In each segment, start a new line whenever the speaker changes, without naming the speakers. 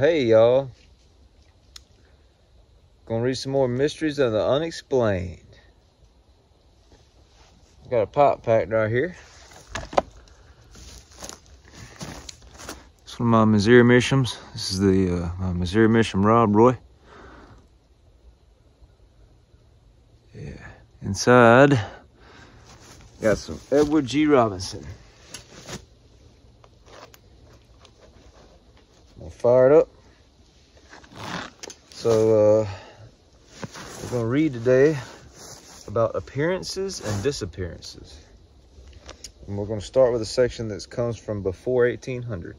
hey y'all, gonna read some more Mysteries of the Unexplained. Got a pop pack right here. It's one of my Missouri Missions. This is the my Missouri Mission Rob Roy. Yeah, inside got some Edward G. Robinson. I'll fire it up. So we're gonna read today about appearances and disappearances. And we're going to start with a section that comes from before 1800.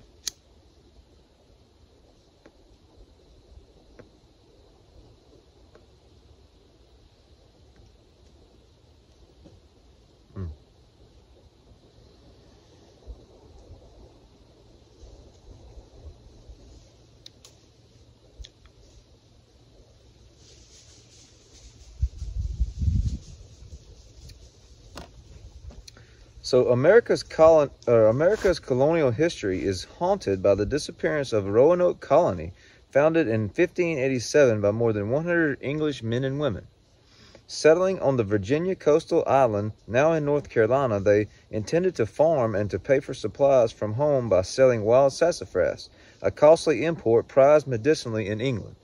So America's colonial history is haunted by the disappearance of a Roanoke colony founded in 1587 by more than 100 English men and women. Settling on the Virginia coastal island, now in North Carolina, they intended to farm and to pay for supplies from home by selling wild sassafras, a costly import prized medicinally in England.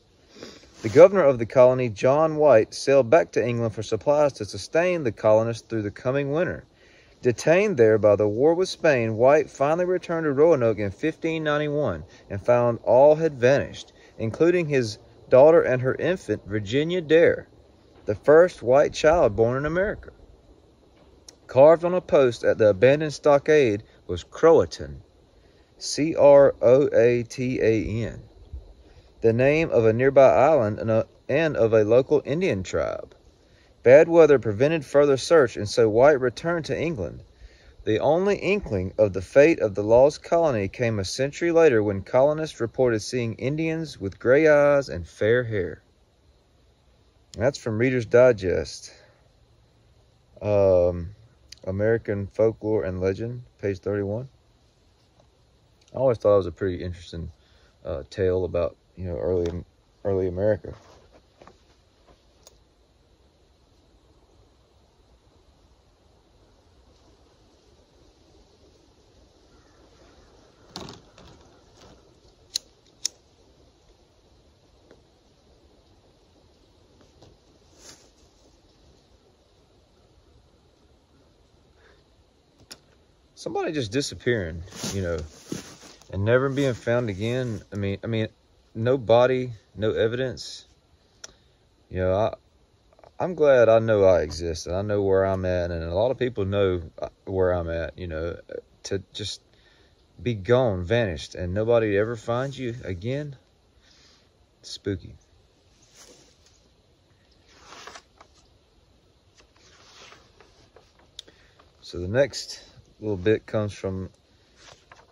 The governor of the colony, John White, sailed back to England for supplies to sustain the colonists through the coming winter. Detained there by the war with Spain, White finally returned to Roanoke in 1591 and found all had vanished, including his daughter and her infant, Virginia Dare, the first white child born in America. Carved on a post at the abandoned stockade was Croatan, C-R-O-A-T-A-N, the name of a nearby island and of a local Indian tribe. Bad weather prevented further search, and so White returned to England. The only inkling of the fate of the lost colony came a century later when colonists reported seeing Indians with gray eyes and fair hair. That's from Reader's Digest. American Folklore and Legend, page 31. I always thought it was a pretty interesting tale about, early America. Somebody just disappearing, and never being found again. I mean, no body, no evidence. I'm glad I know I exist and I know where I'm at, and a lot of people know where I'm at. To just be gone, vanished, and nobody ever finds you again. It's spooky. So the next little bit comes from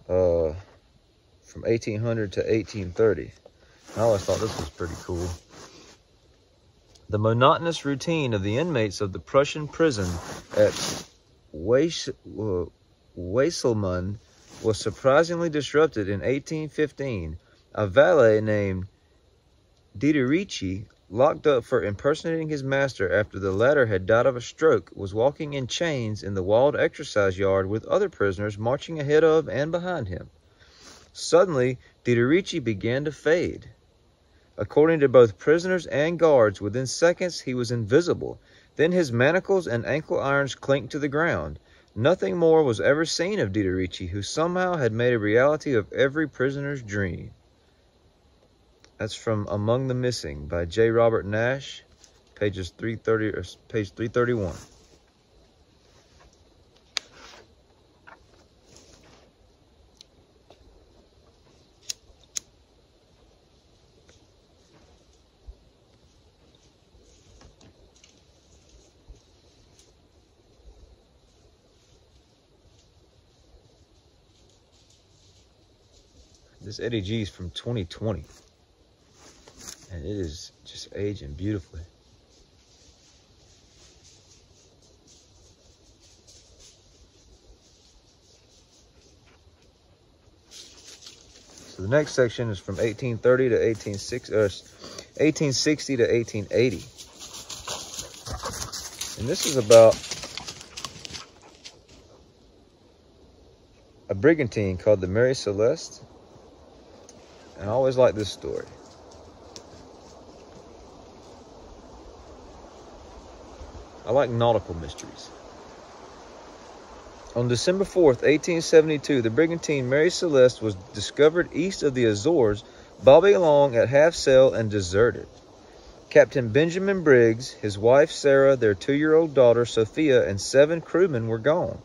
1800 to 1830. I always thought this was pretty cool. The monotonous routine of the inmates of the Prussian prison at Wesselmann was surprisingly disrupted in 1815. A valet named Diederici, locked up for impersonating his master after the latter had died of a stroke, was walking in chains in the wild exercise yard with other prisoners marching ahead of and behind him. Suddenly, Diederici began to fade. According to both prisoners and guards, within seconds he was invisible. Then his manacles and ankle irons clinked to the ground. Nothing more was ever seen of Diederici, who somehow had made a reality of every prisoner's dream. That's from Among the Missing by J. Robert Nash, page 331. This Eddie G is from 2020. And it is just aging beautifully. So The next section is from 1830 to 1860 to 1880. And this is about a brigantine called the Mary Celeste. And I always like this story. I like nautical mysteries. On December 4th, 1872, the brigantine Mary Celeste was discovered east of the Azores, bobbing along at half sail and deserted. Captain Benjamin Briggs, his wife Sarah, their 2-year-old daughter Sophia, and 7 crewmen were gone.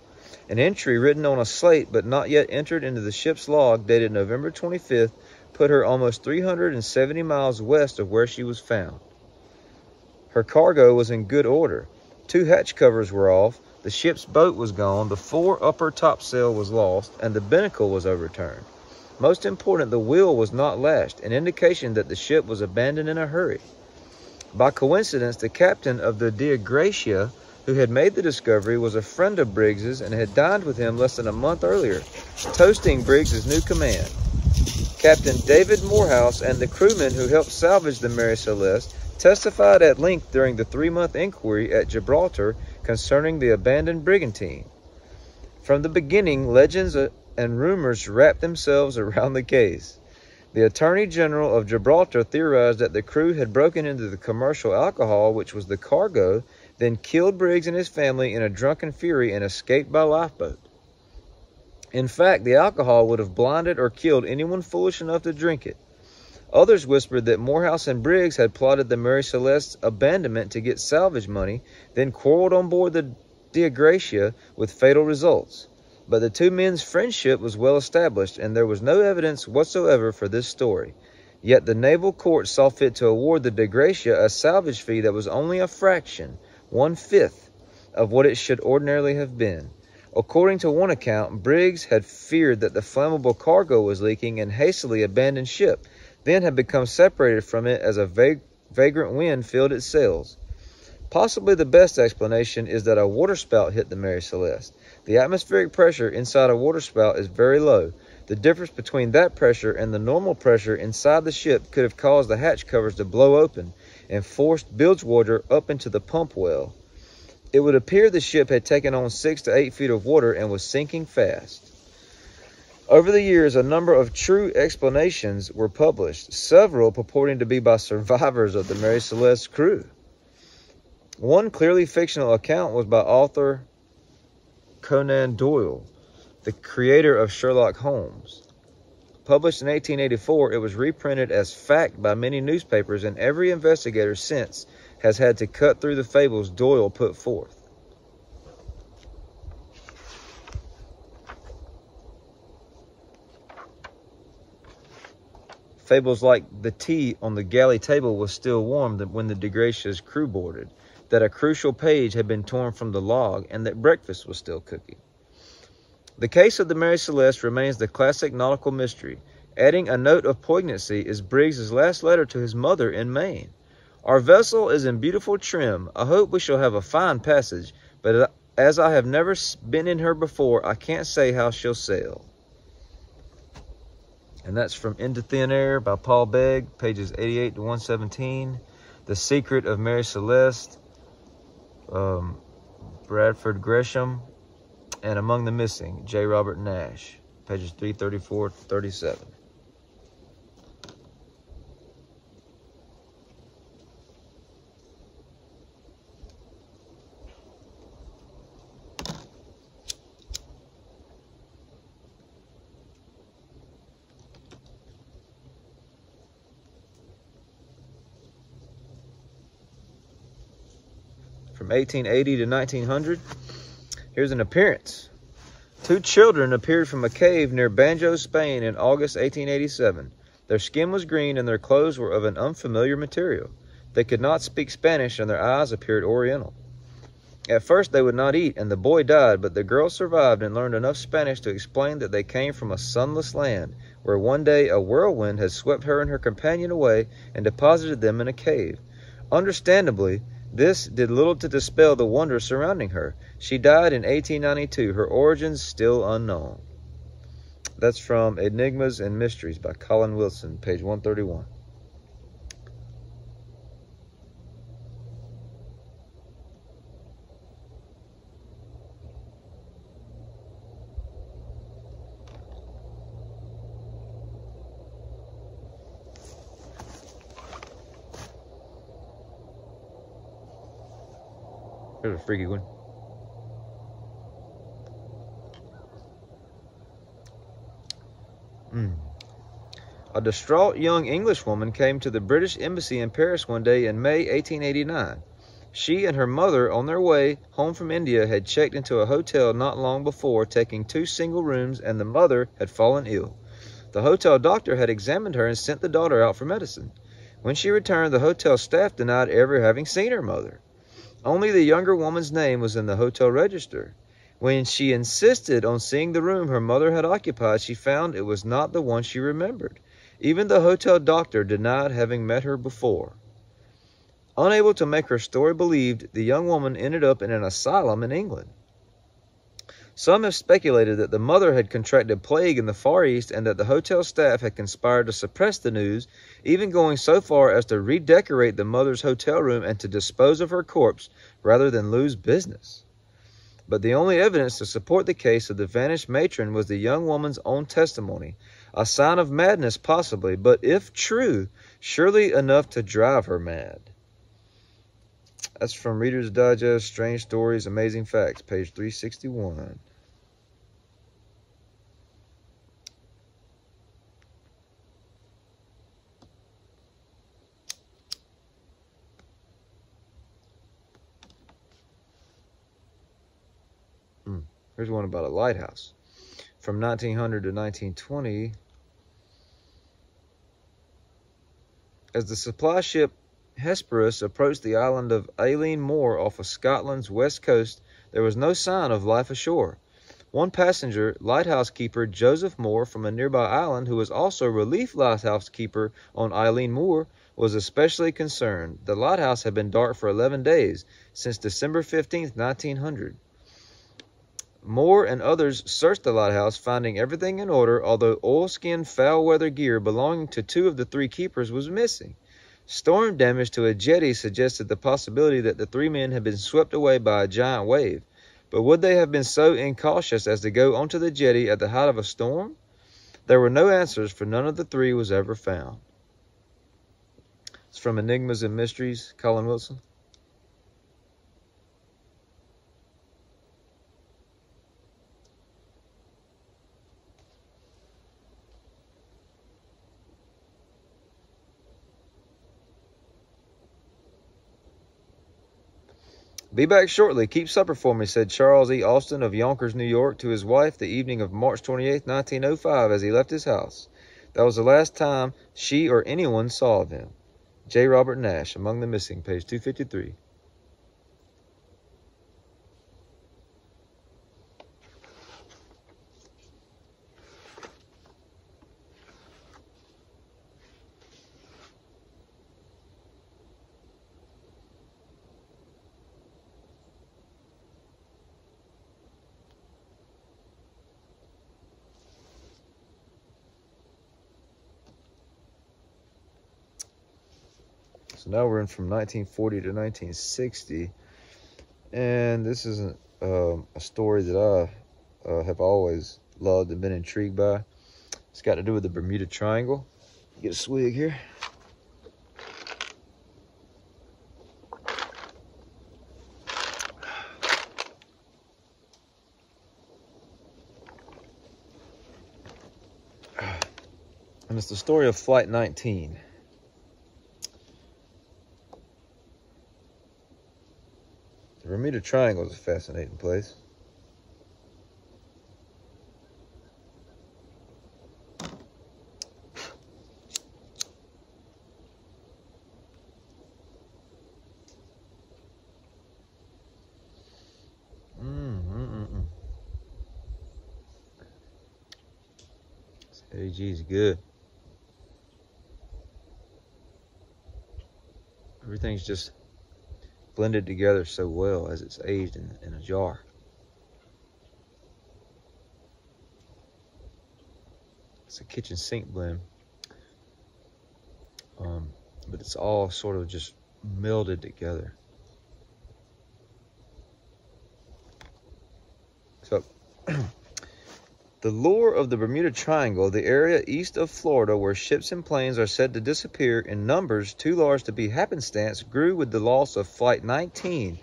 An entry written on a slate but not yet entered into the ship's log, dated November 25th, put her almost 370 miles west of where she was found. Her cargo was in good order. 2 hatch covers were off, the ship's boat was gone, the fore upper topsail was lost, and the binnacle was overturned. Most important, the wheel was not lashed, an indication that the ship was abandoned in a hurry. By coincidence, the captain of the Dea Gracia, who had made the discovery, was a friend of Briggs's and had dined with him less than a month earlier, toasting Briggs's new command. Captain David Morehouse and the crewmen who helped salvage the Mary Celeste testified at length during the 3-month inquiry at Gibraltar concerning the abandoned brigantine. From the beginning, legends and rumors wrapped themselves around the case. The Attorney General of Gibraltar theorized that the crew had broken into the commercial alcohol, which was the cargo, then killed Briggs and his family in a drunken fury and escaped by lifeboat. In fact, the alcohol would have blinded or killed anyone foolish enough to drink it. Others whispered that Morehouse and Briggs had plotted the Mary Celeste's abandonment to get salvage money, then quarreled on board the Dea Gracia with fatal results. But the 2 men's friendship was well established, and there was no evidence whatsoever for this story. Yet the naval court saw fit to award the Dea Gracia a salvage fee that was only a fraction, 1/5, of what it should ordinarily have been. According to one account, Briggs had feared that the flammable cargo was leaking and hastily abandoned ship, then had become separated from it as a vagrant wind filled its sails. Possibly the best explanation is that a waterspout hit the Mary Celeste. The atmospheric pressure inside a waterspout is very low. The difference between that pressure and the normal pressure inside the ship could have caused the hatch covers to blow open and forced bilge water up into the pump well. It would appear the ship had taken on 6 to 8 feet of water and was sinking fast. Over the years, a number of true explanations were published, several purporting to be by survivors of the Mary Celeste's crew. One clearly fictional account was by author Conan Doyle, the creator of Sherlock Holmes. Published in 1884, it was reprinted as fact by many newspapers, and every investigator since has had to cut through the fables Doyle put forth. Fables like the tea on the galley table was still warm when the Dea Gracia's crew boarded, that a crucial page had been torn from the log, and that breakfast was still cooking. The case of the Mary Celeste remains the classic nautical mystery. Adding a note of poignancy is Briggs's last letter to his mother in Maine. Our vessel is in beautiful trim. I hope we shall have a fine passage, but as I have never been in her before, I can't say how she'll sail. And that's from Into Thin Air by Paul Begg, pages 88 to 117. The Secret of Mary Celeste, Bradford Gresham, and Among the Missing, J. Robert Nash, pages 334 to 37. From 1880 to 1900, here's an appearance. 2 children appeared from a cave near Banjo, Spain in August 1887. Their skin was green and their clothes were of an unfamiliar material. They could not speak Spanish and their eyes appeared oriental. At first they would not eat and the boy died, but the girl survived and learned enough Spanish to explain that they came from a sunless land, where one day a whirlwind had swept her and her companion away and deposited them in a cave. Understandably, this did little to dispel the wonder surrounding her. She died in 1892, her origins still unknown. That's from Enigmas and Mysteries by Colin Wilson, page 131. Here's a freaky one. A distraught young Englishwoman came to the British Embassy in Paris one day in May 1889. She and her mother, on their way home from India, had checked into a hotel not long before, taking 2 single rooms, and the mother had fallen ill. The hotel doctor had examined her and sent the daughter out for medicine. When she returned, the hotel staff denied ever having seen her mother. Only the younger woman's name was in the hotel register. When she insisted on seeing the room her mother had occupied, she found it was not the one she remembered. Even the hotel doctor denied having met her before. Unable to make her story believed, the young woman ended up in an asylum in England. Some have speculated that the mother had contracted plague in the Far East and that the hotel staff had conspired to suppress the news, even going so far as to redecorate the mother's hotel room and to dispose of her corpse rather than lose business. But the only evidence to support the case of the vanished matron was the young woman's own testimony, a sign of madness possibly, but if true, surely enough to drive her mad. That's from Reader's Digest, Strange Stories, Amazing Facts, page 361. Here's one about a lighthouse. From 1900 to 1920, as the supply ship Hesperus approached the island of Eilean Moor off of Scotland's west coast, there was no sign of life ashore. One passenger, lighthouse keeper Joseph Moore from a nearby island, who was also relief lighthouse keeper on Eilean Moor, was especially concerned. The lighthouse had been dark for 11 days, since December 15, 1900. Moore and others searched the lighthouse, finding everything in order, although oilskin foul-weather gear belonging to 2 of the 3 keepers was missing. Storm damage to a jetty suggested the possibility that the 3 men had been swept away by a giant wave. But would they have been so incautious as to go onto the jetty at the height of a storm? There were no answers, for none of the 3 was ever found. It's from Enigmas and Mysteries, Colin Wilson. "Be back shortly. Keep supper for me," said Charles E. Austin of Yonkers, New York, to his wife the evening of March 28, 1905, as he left his house. That was the last time she or anyone saw of him. J. Robert Nash, Among the Missing, page 253. So now we're in from 1940 to 1960, and this is a story that I have always loved and been intrigued by. It's got to do with the Bermuda Triangle. Get a swig here. And it's the story of Flight 19. The Bermuda Triangle is a fascinating place. This AG is good. Everything's just blended together so well as it's aged in a jar. It's a kitchen sink blend. But it's all sort of just melded together. So, the lure of the Bermuda Triangle, the area east of Florida where ships and planes are said to disappear in numbers too large to be happenstance, grew with the loss of Flight 19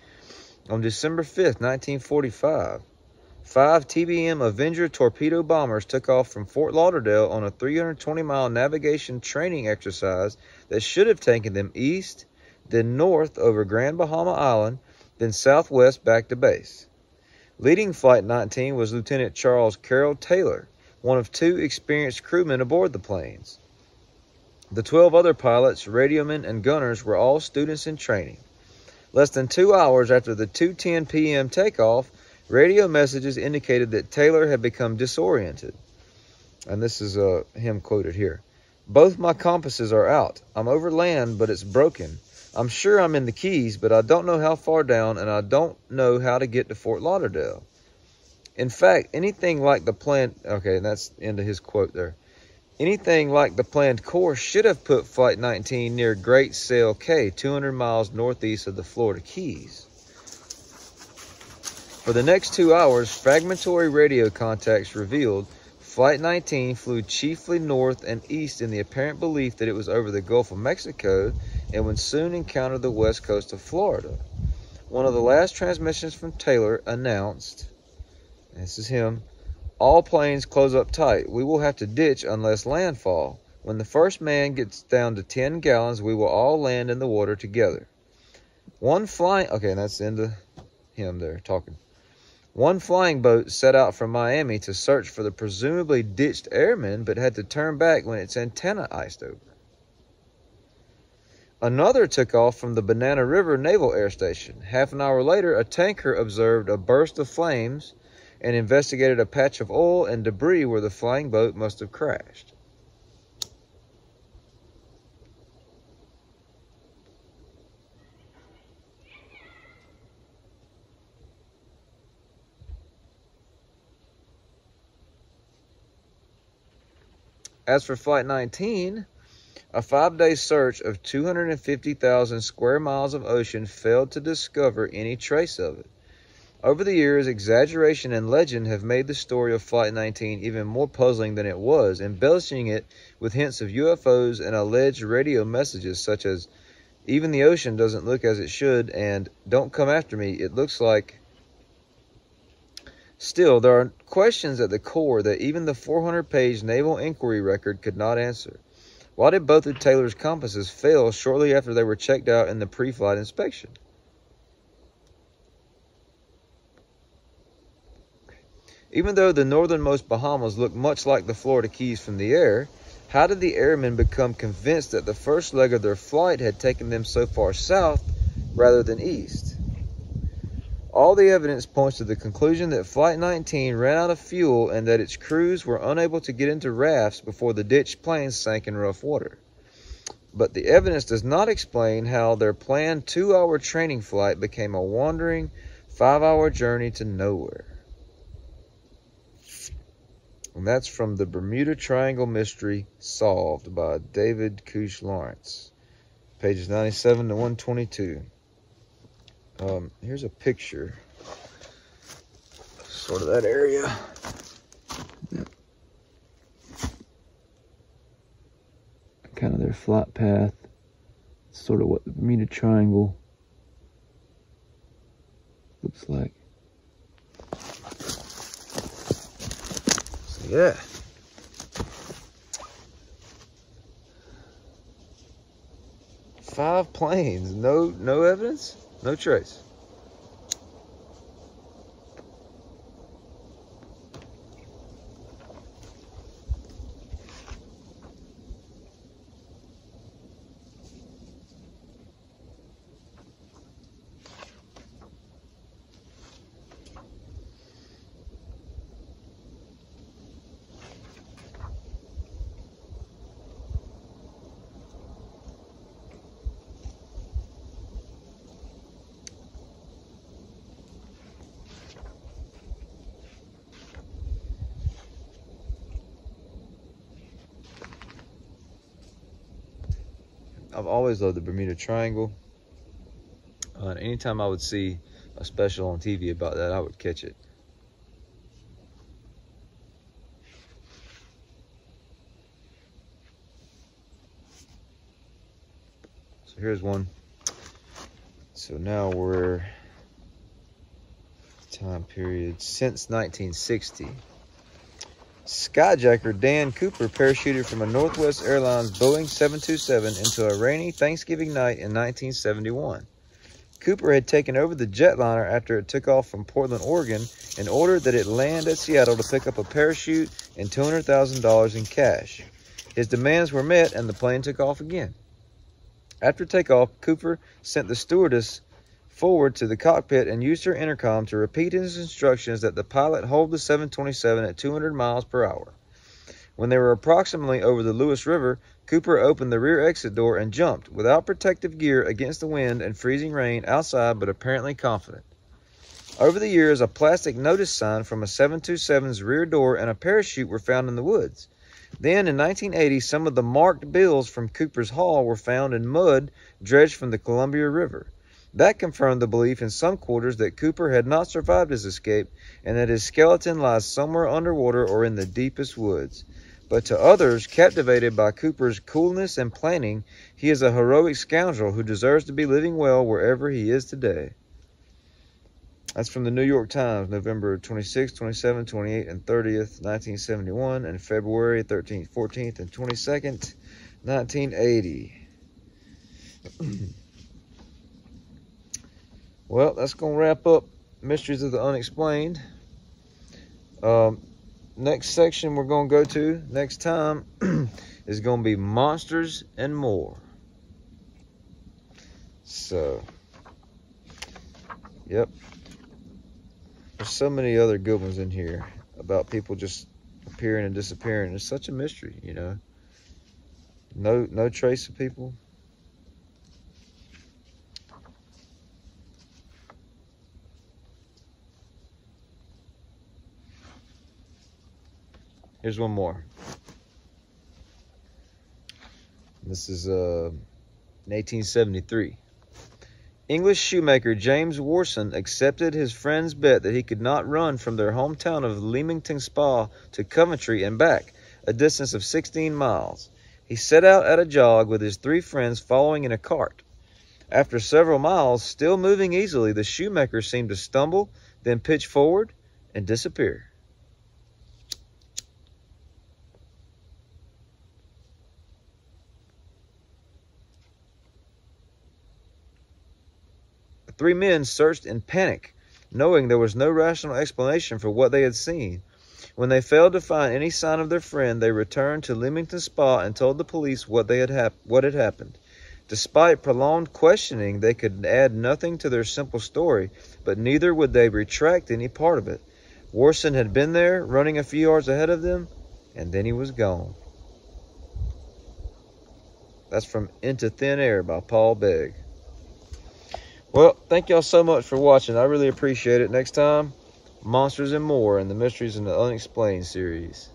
on December 5th, 1945. 5 TBM Avenger torpedo bombers took off from Fort Lauderdale on a 320-mile navigation training exercise that should have taken them east, then north over Grand Bahama Island, then southwest back to base. Leading Flight 19 was Lieutenant Charles Carroll Taylor, one of 2 experienced crewmen aboard the planes. The 12 other pilots, radiomen, and gunners were all students in training. Less than 2 hours after the 2:10 p.m. takeoff, radio messages indicated that Taylor had become disoriented. And this is him quoted here. "Both my compasses are out. I'm over land, but it's broken. I'm sure I'm in the Keys, but I don't know how far down, and I don't know how to get to Fort Lauderdale. In fact, anything like the planned..." Okay, and that's the end of his quote there. "Anything like the planned course should have put Flight 19 near Great Sail Cay, 200 miles northeast of the Florida Keys." For the next 2 hours, fragmentary radio contacts revealed Flight 19 flew chiefly north and east in the apparent belief that it was over the Gulf of Mexico and would soon encounter the west coast of Florida. One of the last transmissions from Taylor announced, this is him, "All planes close up tight. We will have to ditch unless landfall. When the first man gets down to 10 gallons, we will all land in the water together. Okay, and that's the end of him there talking. One flying boat set out from Miami to search for the presumably ditched airmen, but had to turn back when its antenna iced over. Another took off from the Banana River Naval Air Station. Half an hour later, a tanker observed a burst of flames and investigated a patch of oil and debris where the flying boat must have crashed." As for Flight 19, a 5-day search of 250,000 square miles of ocean failed to discover any trace of it. Over the years, exaggeration and legend have made the story of Flight 19 even more puzzling than it was, embellishing it with hints of UFOs and alleged radio messages such as, "Even the ocean doesn't look as it should," and "Don't come after me, it looks like..." Still, there are questions at the core that even the 400-page naval inquiry record could not answer. Why did both of Taylor's compasses fail shortly after they were checked out in the pre-flight inspection? Even though the northernmost Bahamas look much like the Florida Keys from the air, how did the airmen become convinced that the first leg of their flight had taken them so far south rather than east? All the evidence points to the conclusion that Flight 19 ran out of fuel and that its crews were unable to get into rafts before the ditched planes sank in rough water. But the evidence does not explain how their planned 2-hour training flight became a wandering 5-hour journey to nowhere. And that's from The Bermuda Triangle Mystery Solved by David Couch Lawrence, pages 97 to 122. Here's a picture, sort of that area. Kind of their flight path. It's sort of what the Bermuda Triangle looks like. So yeah. Five planes, no evidence? No trace. I've always loved the Bermuda Triangle. And anytime I would see a special on TV about that, I would catch it. So here's one. So now we're time period since 1960. Skyjacker Dan Cooper parachuted from a Northwest Airlines Boeing 727 into a rainy Thanksgiving night in 1971. Cooper had taken over the jetliner after it took off from Portland, Oregon, and ordered that it land at Seattle to pick up a parachute and $200,000 in cash. His demands were met, and the plane took off again. After takeoff, Cooper sent the stewardess forward to the cockpit and used her intercom to repeat his instructions that the pilot hold the 727 at 200 miles per hour. When they were approximately over the Lewis River, Cooper opened the rear exit door and jumped, without protective gear, against the wind and freezing rain outside, but apparently confident. Over the years, a plastic notice sign from a 727's rear door and a parachute were found in the woods. Then, in 1980, some of the marked bills from Cooper's haul were found in mud dredged from the Columbia River. That confirmed the belief in some quarters that Cooper had not survived his escape and that his skeleton lies somewhere underwater or in the deepest woods. But to others, captivated by Cooper's coolness and planning, he is a heroic scoundrel who deserves to be living well wherever he is today. That's from the New York Times, November 26, 27, 28, and 30th, 1971, and February 13th, 14th, and 22nd, 1980. Well, that's going to wrap up Mysteries of the Unexplained. Next section we're going to go to next time is going to be Monsters and More. So, yep. There's so many other good ones in here about people just appearing and disappearing. It's such a mystery, you know. No trace of people. Here's one more. This is in 1873. English shoemaker James Warson accepted his friend's bet that he could not run from their hometown of Leamington Spa to Coventry and back, a distance of 16 miles. He set out at a jog with his 3 friends following in a cart. After several miles, still moving easily, the shoemaker seemed to stumble, then pitch forward and disappear. The 3 men searched in panic, knowing there was no rational explanation for what they had seen. When they failed to find any sign of their friend, they returned to Leamington Spa and told the police what had happened. Despite prolonged questioning, they could add nothing to their simple story, but neither would they retract any part of it. Warson had been there, running a few yards ahead of them, and then he was gone. That's from Into Thin Air by Paul Begg. Well, thank y'all so much for watching. I really appreciate it. Next time, Monsters and More in the Mysteries and the Unexplained series.